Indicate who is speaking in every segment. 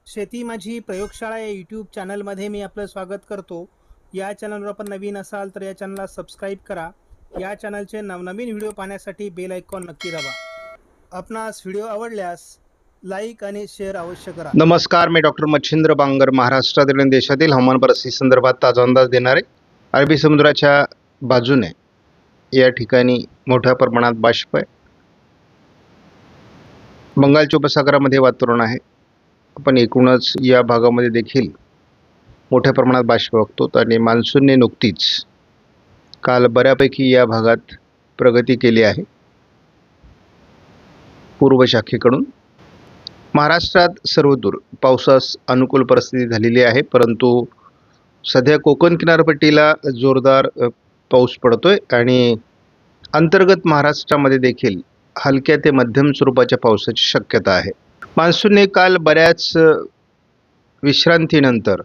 Speaker 1: शेती माझी प्रयोगशाळा या यूट्यूब चॅनलमध्ये मी आपलं स्वागत करतो. या चॅनलवर आपण नवीन असाल तर या चॅनलला सबस्क्राईब करा. या चॅनलचे नवनवीन व्हिडिओ पाहण्यासाठी बेल आयकॉन नक्की दाबा. आपणास व्हिडिओ आवडल्यास लाईक आणि शेअर अवश्य करा.
Speaker 2: नमस्कार, मी डॉक्टर मच्छिंद्र बांगर महाराष्ट्रातील आणि देशातील हवामान परिस्थिती संदर्भात ताजा अंदाज देणारे. अरबी समुद्राच्या बाजूने या ठिकाणी मोठ्या प्रमाणात बाष्प आहे. बंगालच्या उपसागरामध्ये वातावरण आहे. आपण एकूणच या भागामध्ये देखील मोठ्या प्रमाणात बाष्प बघतो आणि मान्सूनने नुकतीच काल बऱ्यापैकी या भागात प्रगती केली आहे. पूर्व शाखेकडून महाराष्ट्रात सर्वदूर पावसास अनुकूल परिस्थिती झालेली आहे, परंतु सध्या कोकण किनारपट्टीला जोरदार पाऊस पडतोय आणि अंतर्गत महाराष्ट्रामध्ये देखील हलक्या ते मध्यम स्वरूपाच्या पावसाची शक्यता आहे. मान्सूनने काल बऱ्याच विश्रांतीनंतर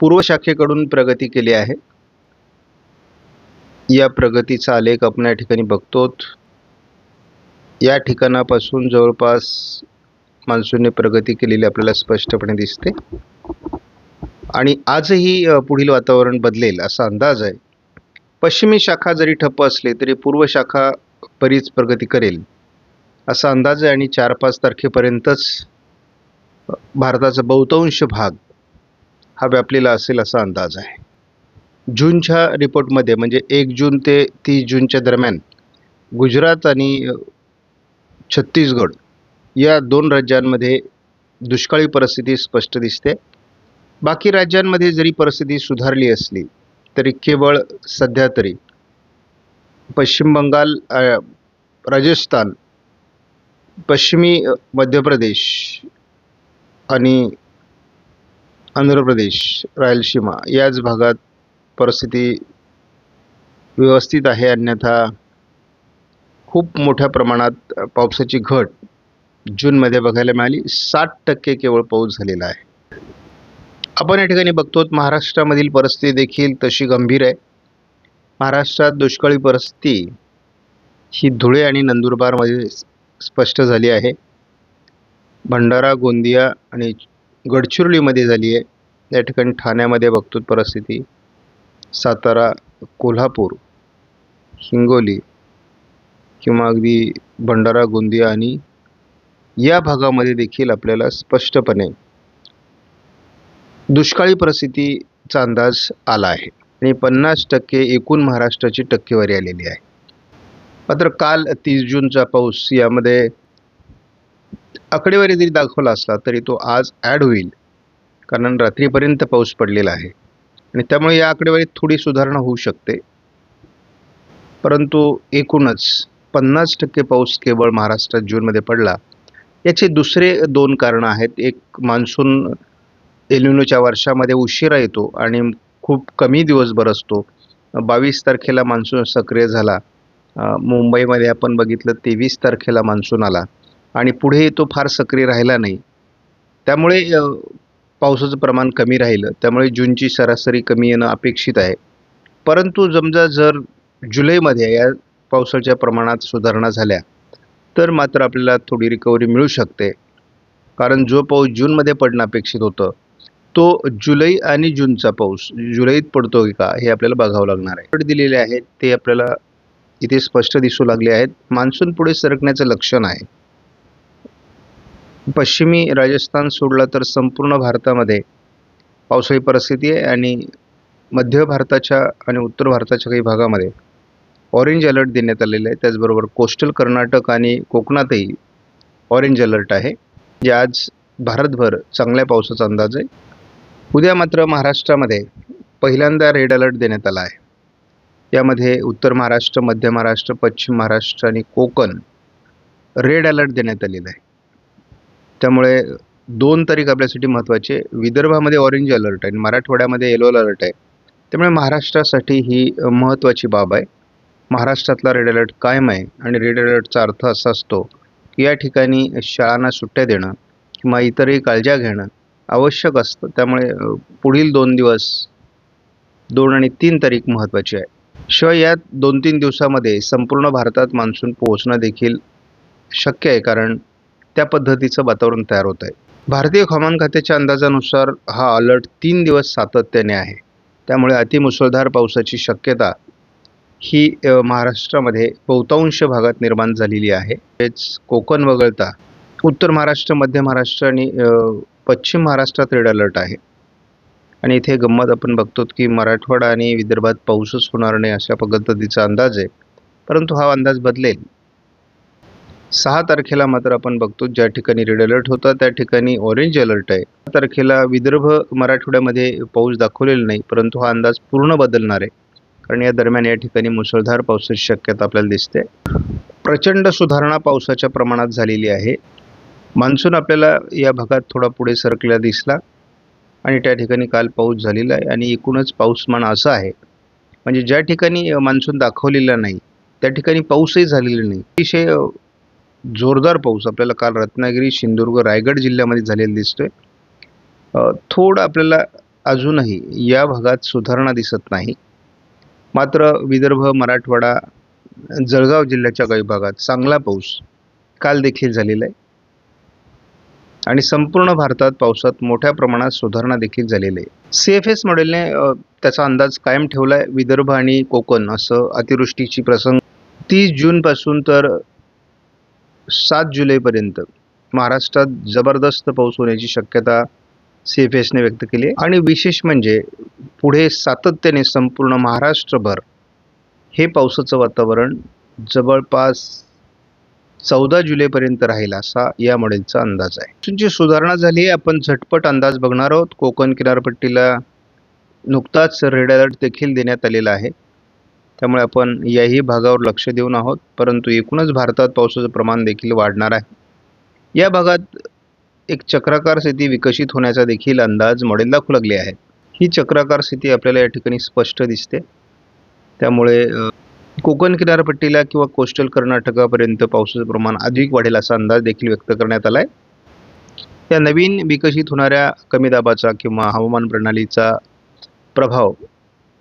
Speaker 2: पूर्व शाखेकडून प्रगती केली आहे. या प्रगतीचा आलेख आपण या ठिकाणी बघतो. या ठिकाणापासून जवळपास मान्सूनने प्रगती केलेली आपल्याला स्पष्टपणे दिसते आणि आजही पुढील वातावरण बदलेल असा अंदाज आहे. पश्चिमी शाखा जरी ठप्प असली तरी पूर्व शाखा बरीच प्रगती करेल असा अंदाज आहे आणि 4-5 तारखेपर्यंतच भारताचा बहुतांश भाग हा व्यापलेला असेल असा अंदाज आहे. जूनच्या रिपोर्टमध्ये म्हणजे 1 जून ते 30 जूनच्या दरम्यान गुजरात आणि छत्तीसगड या 2 राज्यांमध्ये दुष्काळी परिस्थिती स्पष्ट दिसते. बाकी राज्यांमध्ये जरी परिस्थिती सुधारली असली तरी केवळ सध्या तरी पश्चिम बंगाल, राजस्थान, पश्चिमी मध्य प्रदेश आणि आंध्र प्रदेश, रायलसीमा याच भागात परिस्थिती व्यवस्थित आहे. अन्यथा खूप मोठ्या प्रमाणात पावसाची घट जूनमध्ये बघायला मिळाली. 60% केवळ पाऊस झालेला आहे. आपण या ठिकाणी बघतो महाराष्ट्रामधील परिस्थिती देखील तशी गंभीर आहे. महाराष्ट्रात दुष्काळी परिस्थिती ही धुळे आणि नंदुरबारमध्ये स्पष्ट झाली आहे. भंडारा, गोंदिया आणि गडचिरोलीमध्ये झाली आहे. या ठिकाणी ठाण्यामध्ये बघतो परिस्थिती, सातारा, कोल्हापूर, हिंगोली किंवा अगदी भंडारा, गोंदिया आणि या भागामध्ये देखील आपल्याला स्पष्टपणे दुष्काळी परिस्थितीचा अंदाज आला आहे आणि 50% एकूण महाराष्ट्राची टक्केवारी आलेली आहे. मात्र काल 30 जूनचा पाऊस यामध्ये आकडेवारी जरी दाखवला असला तरी तो आज ॲड होईल, कारण रात्रीपर्यंत पाऊस पडलेला आहे आणि त्यामुळे या आकडेवारीत थोडी सुधारणा होऊ शकते. परंतु एकूणच 50% पाऊस केवळ महाराष्ट्रात जूनमध्ये पडला. याचे दुसरे 2 कारणं आहेत. एक, मान्सून एल निनोच्या वर्षामध्ये उशिरा येतो आणि खूप कमी दिवस बरसतो. 22 तारखेला मान्सून सक्रिय झाला. मुंबईमध्ये आपण बघितलं 23 तारखेला मान्सून आला आणि पुढे तो फार सक्रिय राहिला नाही. त्यामुळे पावसाचं प्रमाण कमी राहिलं. त्यामुळे जूनची सरासरी कमी येणं अपेक्षित आहे. परंतु समजा जर जुलैमध्ये या पावसाच्या प्रमाणात सुधारणा झाल्या तर मात्र आपल्याला थोडी रिकव्हरी मिळू शकते, कारण जो पाऊस जूनमध्ये पडणं अपेक्षित होतं तो जुलै आणि जूनचा पाऊस जुलैत पडतो का हे आपल्याला बघावं लागणार आहे. दिलेले आहेत ते आपल्याला इथे स्पष्ट दिसू लागले आहेत. मान्सून पुढे सरकण्याचं लक्षण आहे. पश्चिमी राजस्थान सोडला तर संपूर्ण भारतामध्ये पावसाळी परिस्थिती आहे आणि मध्य भारताच्या आणि उत्तर भारताच्या काही भागामध्ये ऑरेंज अलर्ट देण्यात आलेला आहे. त्याचबरोबर कोस्टल कर्नाटक आणि कोकणातही ऑरेंज अलर्ट आहे. जे आज भारतभर चांगल्या पावसाचा अंदाज आहे. उद्या मात्र महाराष्ट्रामध्ये पहिल्यांदा रेड अलर्ट देण्यात आला आहे. यामध्ये उत्तर महाराष्ट्र, मध्य महाराष्ट्र, पश्चिम महाराष्ट्र आणि कोकण रेड अलर्ट देण्यात आलेला आहे. त्यामुळे 2 तारीख आपल्यासाठी महत्त्वाचे. विदर्भामध्ये ऑरेंज अलर्ट आहे आणि मराठवाड्यामध्ये येलो अलर्ट आहे. त्यामुळे महाराष्ट्रासाठी ही महत्त्वाची बाब आहे. महाराष्ट्रातला रेड अलर्ट कायम आहे आणि रेड अलर्टचा अर्थ असा असतो की या ठिकाणी शाळांना सुट्ट्या देणं किंवा इतरही काळज्या घेणं आवश्यक असतं. त्यामुळे पुढील 2 दिवस 2 आणि 3 तारीख महत्त्वाची आहे. शिवाय या 2-3 दिवसामध्ये संपूर्ण भारतात मान्सून पोहोचणं देखील शक्य आहे, कारण त्या पद्धतीचं वातावरण तयार होत आहे. भारतीय हवामान खात्याच्या अंदाजानुसार हा अलर्ट 3 दिवस सातत्याने आहे. त्यामुळे अतिमुसळधार पावसाची शक्यता ही महाराष्ट्रामध्ये बहुतांश भागात निर्माण झालेली आहे. हेच कोकण वगळता उत्तर महाराष्ट्र, मध्य महाराष्ट्र आणि पश्चिम महाराष्ट्रात रेड अलर्ट आहे. आणि इथे गंमत आपण बघतो की मराठवाडा आणि विदर्भात पाऊसच होणार नाही अशा पद्धतीचा अंदाज आहे. परंतु हा अंदाज बदलेल. 6 तारखेला मात्र आपण बघतो ज्या ठिकाणी रेड अलर्ट होता त्या ठिकाणी ऑरेंज अलर्ट आहे. 6 तारखेला विदर्भ मराठवाड्यामध्ये पाऊस दाखवलेला नाही, परंतु हा अंदाज पूर्ण बदलणार आहे. कारण या दरम्यान या ठिकाणी मुसळधार पावसाची शक्यता आपल्याला दिसते. प्रचंड सुधारणा पावसाच्या प्रमाणात झालेली आहे. मान्सून आपल्याला या भागात थोडा पुढे सरकलेला दिसला आणि त्या ठिकाणी काल पाऊस झालेला आहे. आणि एकूणच पाऊसमान असं आहे, म्हणजे ज्या ठिकाणी मान्सून दाखवलेला नाही त्या ठिकाणी पाऊसही झालेला नाही. अतिशय जोरदार पाऊस आपल्याला काल रत्नागिरी, सिंधुदुर्ग, रायगड जिल्ह्यामध्ये झालेला दिसतोय. थोडं आपल्याला अजूनही या भागात सुधारणा दिसत नाही. मात्र विदर्भ, मराठवाडा, जळगाव जिल्ह्याच्या काही भागात चांगला पाऊस काल देखील झालेला आहे. आणि संपूर्ण भारतात पावसात मोठ्या प्रमाणात सुधारणा देखील झालेली आहे. CFS मॉडेलने त्याचा अंदाज कायम ठेवला आहे. विदर्भ आणि कोकण असं अतिवृष्टीची प्रसंग 30 जूनपासून तर 7 जुलैपर्यंत महाराष्ट्रात जबरदस्त पाऊस होण्याची शक्यता CFSने व्यक्त केली आहे. आणि विशेष म्हणजे पुढे सातत्याने संपूर्ण महाराष्ट्रभर हे पावसाचं वातावरण जवळपास 14 जुलैपर्यंत राहील असा या मॉडेलचा अंदाज आहे. तुमची सुधारणा झाली आहे. आपण झटपट अंदाज बघणार आहोत. कोकण किनारपट्टीला नुकताच रेड अलर्ट देखील देण्यात आलेला आहे. त्यामुळे आपण याही भागावर लक्ष देऊन आहोत. परंतु एकूणच भारतात पावसाचं प्रमाण देखील वाढणार आहे. या भागात एक चक्राकार स्थिती विकसित होण्याचा देखील अंदाज मॉडेल दाखवू लागले आहे. ही चक्राकार स्थिती आपल्याला या ठिकाणी स्पष्ट दिसते. त्यामुळे कोकण किनारपट्टीला किंवा कोस्टल कर्नाटकापर्यंत पावसाचं प्रमाण अधिक वाढेल असा अंदाज देखील व्यक्त करण्यात आला आहे. या नवीन विकसित होणाऱ्या कमी दाबाचा किंवा हवामान प्रणालीचा प्रभाव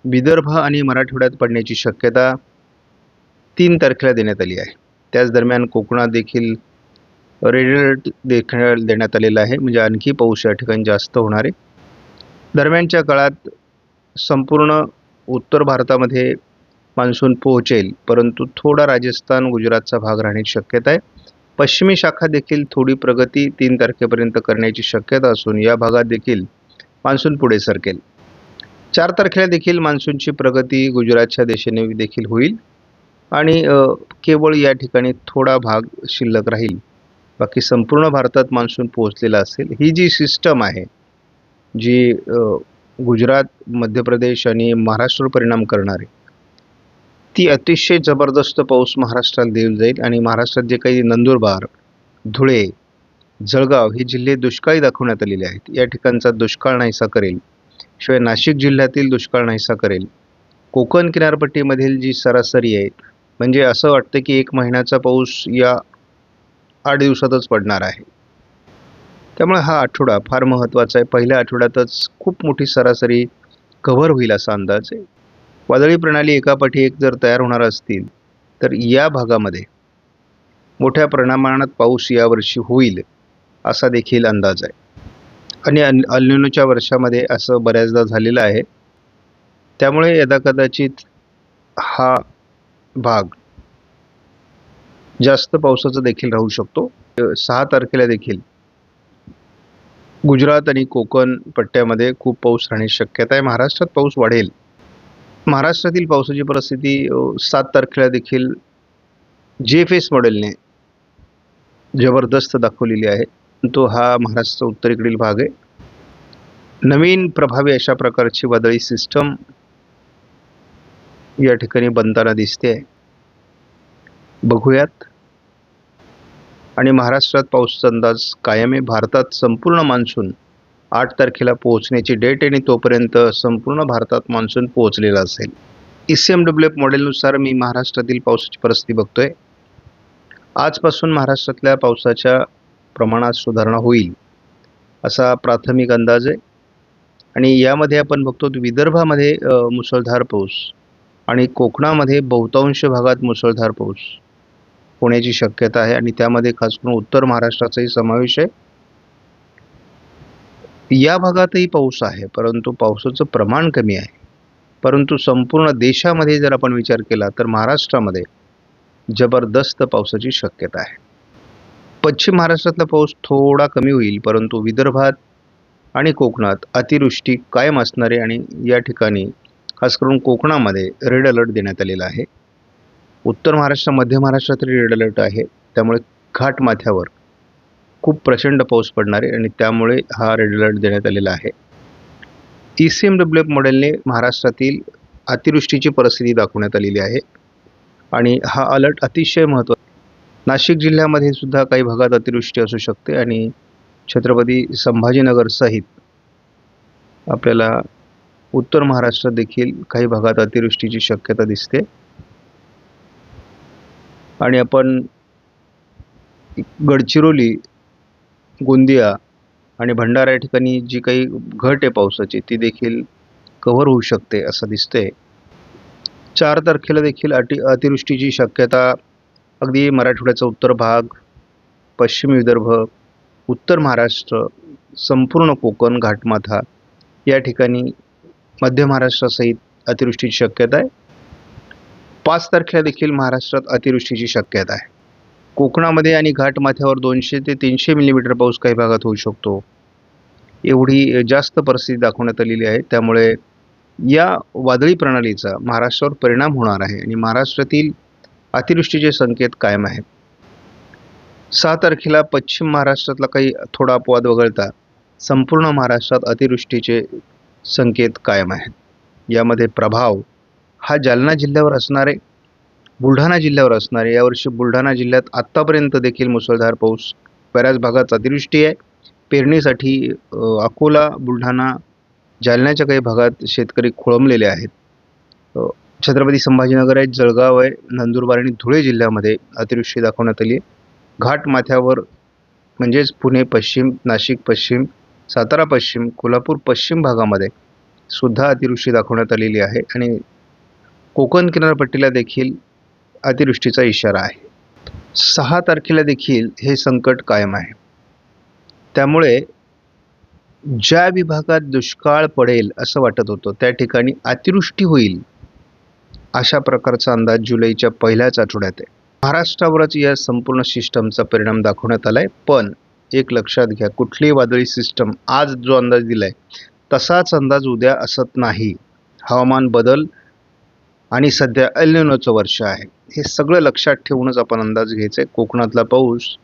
Speaker 2: विदर्भ आणि मराठवाड्यात पडण्याची शक्यता 3 तारखेला देण्यात आली आहे. त्याच दरम्यान कोकणात देखील रेड अलर्ट देखील देण्यात आलेला आहे. म्हणजे आणखी पाऊस या ठिकाणी जास्त होणार आहे. दरम्यानच्या काळात संपूर्ण उत्तर भारतामध्ये मान्सून पोहोचेल, परंतु थोडा राजस्थान, गुजरातचा भाग राहण्याची शक्यता आहे. पश्चिमी शाखा देखील थोडी प्रगती 3 तारखेपर्यंत करण्याची शक्यता असून या भागात देखील मान्सून पुढे सरकेल. 4 तारखेला देखील मान्सूनची प्रगती गुजरातच्या दिशेने देखील होईल आणि केवळ या ठिकाणी थोडा भाग शिल्लक राहील. बाकी संपूर्ण भारतात मान्सून पोहोचलेला असेल. ही जी सिस्टम आहे जी गुजरात, मध्य प्रदेश आणि महाराष्ट्रावर परिणाम करणारी, ती अतिशय जबरदस्त पाऊस महाराष्ट्राला देऊन जाईल. आणि महाराष्ट्रात जे काही नंदुरबार, धुळे, जळगाव हे जिल्हे दुष्काळी दाखवण्यात आलेले आहेत, या ठिकाणचा दुष्काळ नाहीसा करेल. शिवाय नाशिक जिल्ह्यातील दुष्काळ नाहीसा करेल. कोकण किनारपट्टीमधील जी सरासरी आहे, म्हणजे असं वाटतं की 1 महिन्याचा पाऊस या 8 दिवसातच पडणार आहे. त्यामुळे हा आठवडा फार महत्त्वाचा आहे. पहिल्या आठवड्यातच खूप मोठी सरासरी कव्हर होईल असा अंदाज आहे. वादळी प्रणाली एकापाठी एक जर तयार होणार असतील तर या भागामध्ये मोठ्या प्रमाणात पाऊस यावर्षी होईल असा देखील अंदाज आहे. आणि अल निनोच्या वर्षामध्ये असं बऱ्याचदा झालेलं आहे. त्यामुळे यदाकदाचित हा भाग जास्त पावसाचा देखील राहू शकतो. 6 तारखेला देखील गुजरात आणि कोकण पट्ट्यामध्ये खूप पाऊस राहण्याची शक्यता आहे. महाराष्ट्रात पाऊस वाढेल. महाराष्ट्रातील पावसाची परिस्थिती 7 तारखेला देखील GFS मॉडेलने जबरदस्त दाखवलेली आहे. तो हा महाराष्ट्र उत्तरेकडील भाग आहे. नवीन प्रभावी अशा प्रकारची वादळी सिस्टम या ठिकाणी बनताना दिसते आहे. बघूयात. आणि महाराष्ट्रात पावसाचा अंदाज कायम आहे. भारतात संपूर्ण मान्सून 8 तारखेला पोहोचण्याची डेट आहे आणि तोपर्यंत संपूर्ण भारतात मान्सून पोहोचलेला असेल. ECMWF मॉडेलनुसार मी महाराष्ट्रातील पावसाची परिस्थिती बघतोय. आजपासून महाराष्ट्रातल्या पावसाच्या प्रमाणात सुधारणा होईल असा प्राथमिक अंदाज आहे. आणि यामध्ये आपण बघतो विदर्भामध्ये मुसळधार पाऊस आणि कोकणामध्ये बहुतांश भागात मुसळधार पाऊस होण्याची शक्यता आहे. आणि त्यामध्ये खास करून उत्तर महाराष्ट्राचाही समावेश आहे. या भागातही पाऊस आहे, परंतु पावसाचं प्रमाण कमी आहे. परंतु संपूर्ण देशामध्ये जर आपण विचार केला तर महाराष्ट्रामध्ये जबरदस्त पावसाची शक्यता आहे. पश्चिम महाराष्ट्रातला पाऊस थोडा कमी होईल, परंतु विदर्भात आणि कोकणात अतिवृष्टी कायम असणारे आणि या ठिकाणी खास करून कोकणामध्ये रेड अलर्ट देण्यात आलेला आहे. उत्तर महाराष्ट्र, मध्य महाराष्ट्रात रेड अलर्ट आहे. त्यामुळे घाटमाथ्यावर खूप प्रचंड पाऊस पडणार आहे आणि त्यामुळे हा रेड अलर्ट देण्यात आलेला आहे. ECMWF मॉडेलने महाराष्ट्रातील अतिवृष्टीची परिस्थिती दाखवण्यात आलेली आहे आणि हा अलर्ट अतिशय महत्त्वाचा. नाशिक जिल्ह्यामध्ये सुद्धा काही भागात अतिवृष्टी असू शकते आणि छत्रपती संभाजीनगर सहित आपल्याला उत्तर महाराष्ट्रात देखील काही भागात अतिवृष्टीची शक्यता दिसते. आणि आपण गडचिरोली, गोंदिया आणि भंडारा या ठिकाणी जी काही घट आहे पावसाची ती देखील कव्हर होऊ शकते असं दिसतंय. 4 तारखेला देखील अतिवृष्टीची शक्यता अगदी मराठवाड्याचा उत्तर भाग, पश्चिम विदर्भ, उत्तर महाराष्ट्र, संपूर्ण कोकण, घाटमाथा या ठिकाणी मध्य महाराष्ट्रासहित अतिवृष्टीची शक्यता आहे. 5 तारखेला देखील महाराष्ट्रात अतिवृष्टीची शक्यता आहे. कोकणामध्ये आणि घाटमाथ्यावर 200 ते 300 मिलीमीटर पाऊस काही भागात होऊ शकतो. एवढी जास्त परिस्थिती दाखवण्यात आलेली आहे. त्यामुळे या वादळी प्रणालीचा महाराष्ट्रावर परिणाम होणार आहे आणि महाराष्ट्रातील अतिवृष्टीचे संकेत कायम आहेत. 6 तारखेला पश्चिम महाराष्ट्रातला काही थोडा अपवाद वगळता संपूर्ण महाराष्ट्रात अतिवृष्टीचे संकेत कायम आहेत. यामध्ये प्रभाव हा जालना जिल्ह्यावर असणारे, बुलढाणा जिल्ह्यावर असणारे. यावर्षी बुलढाणा जिल्ह्यात आत्तापर्यंत देखील मुसळधार पाऊस, बऱ्याच भागात अतिवृष्टी आहे. पेरणीसाठी अकोला, बुलढाणा, जालन्याच्या काही भागात शेतकरी खोळंबलेले आहेत. छत्रपती संभाजीनगर आहे, जळगाव आहे, नंदुरबार आणि धुळे जिल्ह्यामध्ये अतिवृष्टी दाखवण्यात आली आहे. घाटमाथ्यावर म्हणजेच पुणे पश्चिम, नाशिक पश्चिम, सातारा पश्चिम, कोल्हापूर पश्चिम भागामध्ये सुद्धा अतिवृष्टी दाखवण्यात आलेली आहे आणि कोकण किनारपट्टीला देखील अतिवृष्टीचा इशारा आहे. 6 तारखेला देखील हे संकट कायम आहे. त्यामुळे ज्या विभागात दुष्काळ पडेल असं वाटत होतं त्या ठिकाणी अतिवृष्टी होईल अशा प्रकारचा अंदाज जुलैच्या पहिल्याच आठवड्यात आहे. महाराष्ट्रावरच या संपूर्ण सिस्टमचा परिणाम दाखवण्यात आलाय. पण एक लक्षात घ्या, कुठलीही वादळी सिस्टम आज जो अंदाज दिलाय तसाच अंदाज उद्या असत नाही. हवामान बदल आणि सध्या एल निनोचं वर्ष आहे, हे सगळं लक्षात ठेवूनच आपण अंदाज घ्यायचा आहे. कोकणातला पाऊस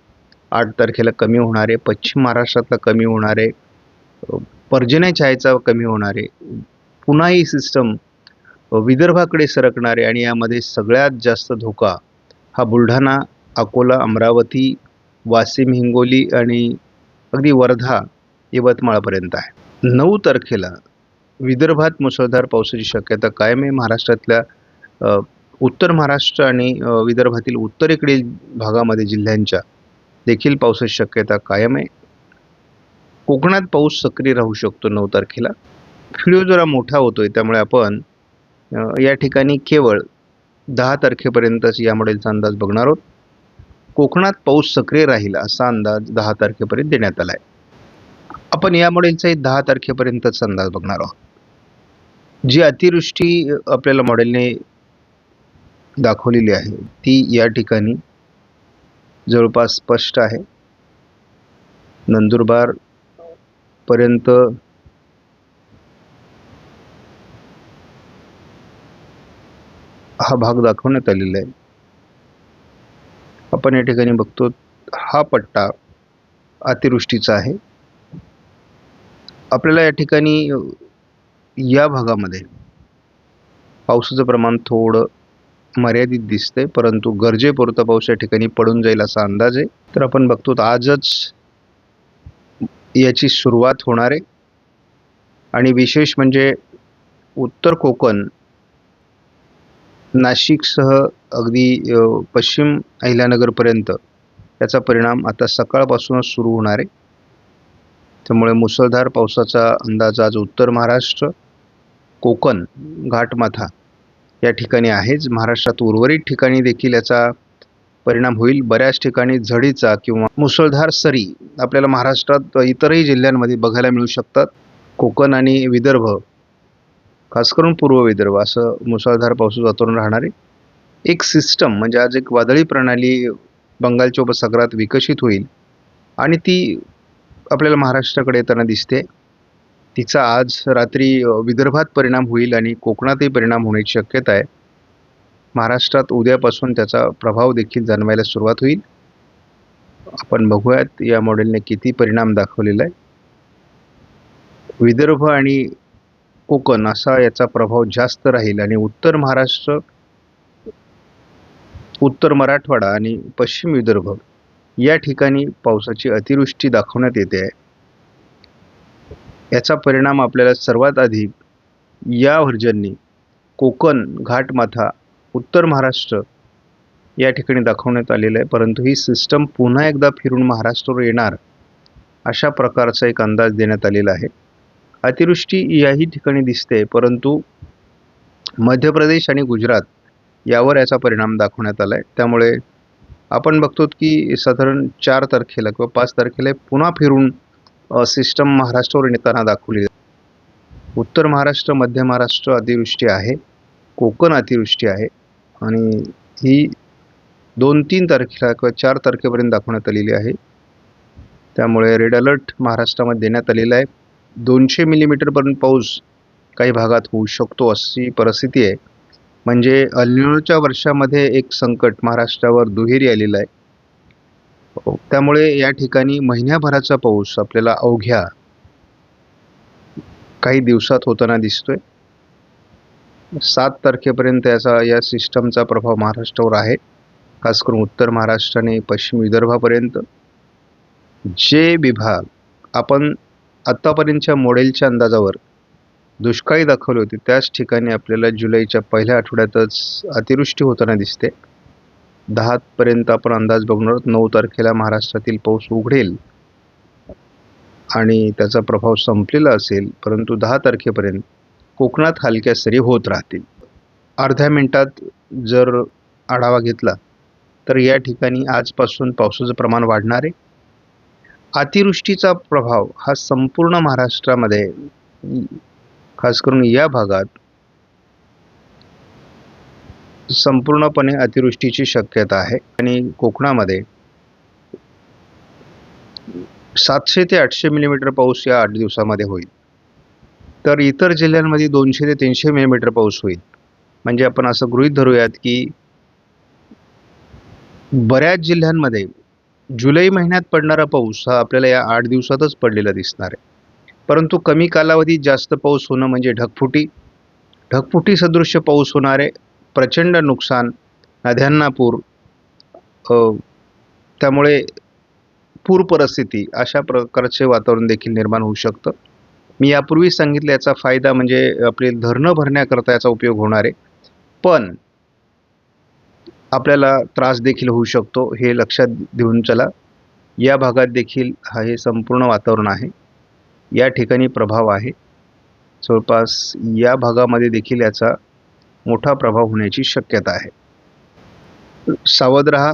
Speaker 2: 8 तारखेला कमी होणार आहे, पश्चिम महाराष्ट्रातला कमी होणार आहे, पर्जन्य छायेचा कमी होणार आहे, पुन्हा ही सिस्टम विदर्भाकडे सरकणार आहे आणि यामध्ये सगळ्यात जास्त धोका हा बुलढाणा, अकोला, अमरावती, वाशिम, हिंगोली आणि अगदी वर्धा, यवतमाळपर्यंत आहे. 9 तारखेला विदर्भात मुसळधार पावसाची शक्यता कायम आहे. महाराष्ट्रातल्या उत्तर महाराष्ट्र आणि विदर्भातील उत्तरेकडील भागामध्ये जिल्ह्यांच्या देखील पावसाची शक्यता कायम आहे. कोकणात पाऊस सक्रिय राहू शकतो 9 तारखेला. व्हिडिओ जरा मोठा होतोय त्यामुळे आपण या ठिकाणी केवळ 10 तारखेपर्यंतच या मॉडेलचा अंदाज बघणार आहोत. कोकणात पाऊस सक्रिय राहील असा अंदाज 10 तारखेपर्यंत देण्यात आला आहे. आपण या मॉडेलचाही 10 तारखेपर्यंतच अंदाज बघणार आहोत. जी अतिवृष्टी आपल्याला मॉडेलने दाखवलेली आहे ती या ठिकाणी जवळपास स्पष्ट आहे. नंदुरबार पर्यंत हा भाग दाखवण्यात आलेला आहे. आपण या ठिकाणी बघतो हा पट्टा अतिवृष्टीचा आहे. आपल्याला या ठिकाणी या भागामध्ये पावसाचं प्रमाण थोडं मर्यादित दिसतंय, परंतु गरजेपुरता पाऊस या ठिकाणी पडून जाईल असा अंदाज आहे. तर आपण बघतो आजच याची सुरुवात होणार आहे आणि विशेष म्हणजे उत्तर कोकण, नाशिकसह अगदी पश्चिम अहिल्यानगरपर्यंत याचा परिणाम आता सकाळपासूनच सुरू होणार आहे. त्यामुळे मुसळधार पावसाचा अंदाज आज उत्तर महाराष्ट्र, कोकण, घाटमाथा या ठिकाणी आहेच. महाराष्ट्रात उर्वरित ठिकाणी देखील याचा परिणाम होईल. बऱ्याच ठिकाणी झडीचा किंवा मुसळधार सरी आपल्याला महाराष्ट्रात इतरही जिल्ह्यांमध्ये बघायला मिळू शकतात. कोकण आणि विदर्भ, खास करून पूर्व विदर्भ, असं मुसळधार पावसाचं वातावरण राहणार आहे. एक सिस्टम म्हणजे आज एक वादळी प्रणाली बंगालच्या उपसागरात विकसित होईल आणि ती आपल्याला महाराष्ट्राकडे येताना दिसते. तिचा आज रात्री विदर्भात परिणाम होईल आणि कोकणातही परिणाम होण्याची शक्यता आहे. महाराष्ट्रात उद्यापासून त्याचा प्रभाव देखील जाणवायला सुरुवात होईल. आपण बघूयात या मॉडेलने किती परिणाम दाखवलेला आहे. विदर्भ आणि कोकण असा याचा प्रभाव जास्त राहील आणि उत्तर महाराष्ट्र, उत्तर मराठवाडा आणि पश्चिम विदर्भ या ठिकाणी पावसाची अतिवृष्टी दाखवण्यात येते आहे. याचा परिणाम आपल्याला सर्वात आधी या व्हर्जननी कोकण, घाटमाथा, उत्तर महाराष्ट्र या ठिकाणी दाखवण्यात आलेलं आहे. परंतु ही सिस्टम पुन्हा एकदा फिरून महाराष्ट्रावर येणार अशा प्रकारचा एक अंदाज देण्यात आलेला आहे. अतिवृष्टी याही ठिकाणी दिसते, परंतु मध्य प्रदेश आणि गुजरात यावर याचा परिणाम दाखवण्यात आला आहे. त्यामुळे आपण बघतो की साधारण 4 तारखेला किंवा 5 तारखेला पुन्हा फिरून सिस्टम महाराष्ट्रावर येताना दाखवली जाते. उत्तर महाराष्ट्र, मध्य महाराष्ट्र अतिवृष्टी आहे, कोकण अतिवृष्टी आहे आणि ही 2-3 तारखेला किंवा 4 तारखेपर्यंत दाखवण्यात आलेली आहे. त्यामुळे रेड अलर्ट महाराष्ट्रामध्ये देण्यात आलेला आहे. 200 मिलीमीटरपर्यंत पाऊस काही भागात होऊ शकतो अशी परिस्थिती आहे. म्हणजे अल निनोच्या वर्षामध्ये एक संकट महाराष्ट्रावर दुहेरी आलेलं आहे. त्यामुळे या ठिकाणी महिन्याभराचा पाऊस आपल्याला अवघ्या काही दिवसात होताना दिसतोय. 7 तारखेपर्यंत या सिस्टमचा प्रभाव महाराष्ट्रावर आहे, खास करून उत्तर महाराष्ट्र आणि पश्चिम विदर्भापर्यंत. जे विभाग आपण आत्तापर्यंतच्या मॉडेलच्या अंदाजावर दुष्काळी दाखवले होते त्याच ठिकाणी आपल्याला जुलैच्या पहिल्या आठवड्यातच अतिवृष्टी होताना दिसते. 10 पर्यंत आपण अंदाज बघणार आहोत. 9 तारखेला महाराष्ट्रातील पाऊस उघडेल आणि त्याचा प्रभाव संपलेला असेल, परंतु 10 तारखेपर्यंत कोकणात हलक्या सरी होत राहतील. अर्ध्या मिनिटात जर आढावा घेतला तर या ठिकाणी आजपासून पावसाचं प्रमाण वाढणार आहे. अतिवृष्टीचा प्रभाव हा संपूर्ण महाराष्ट्रामध्ये, खास करून या भागात संपूर्णपणे अतिवृष्टीची शक्यता आहे आणि कोकणामध्ये 700 ते 800 मिलीमीटर पाऊस या 8 दिवसामध्ये होईल. तर इतर जिल्ह्यांमध्ये 200 ते 300 मिलीमीटर पाऊस होईल. म्हणजे आपण असं गृहीत धरूयात की बऱ्याच जिल्ह्यांमध्ये जुलै महिन्यात पडणारा पाऊस हा आपल्याला या 8 दिवसातच पडलेला दिसणार आहे. परंतु कमी कालावधीत जास्त पाऊस होणं म्हणजे ढगफुटी सदृश्य पाऊस होणार आहे. प्रचंड नुकसान, नद्यांना पूर, त्यामुळे पूर परिस्थिती अशा प्रकारचे वातावरण देखील निर्माण होऊ शकतं. मी यापूर्वी सांगितलं याचा फायदा म्हणजे आपले धरणं भरण्याकरता याचा उपयोग होणार आहे, पण आपल्याला त्रास देखील होऊ शकतो. हे लक्षात घेऊन चला. या भागात देखील हे संपूर्ण वातावरण आहे, या ठिकाणी प्रभाव आहे. जवळपास या भागामध्ये देखील याचा मोठा प्रभाव होण्याची शक्यता आहे. सावध राहा,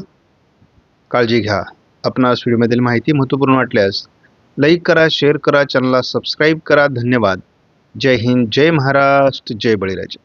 Speaker 2: काळजी घ्या. आपणास व्हिडिओमधील माहिती महत्त्वपूर्ण वाटल्यास लाईक करा, शेअर करा, चॅनलला सबस्क्राईब करा. धन्यवाद. जय हिंद, जय महाराष्ट्र, जय बळीराजा.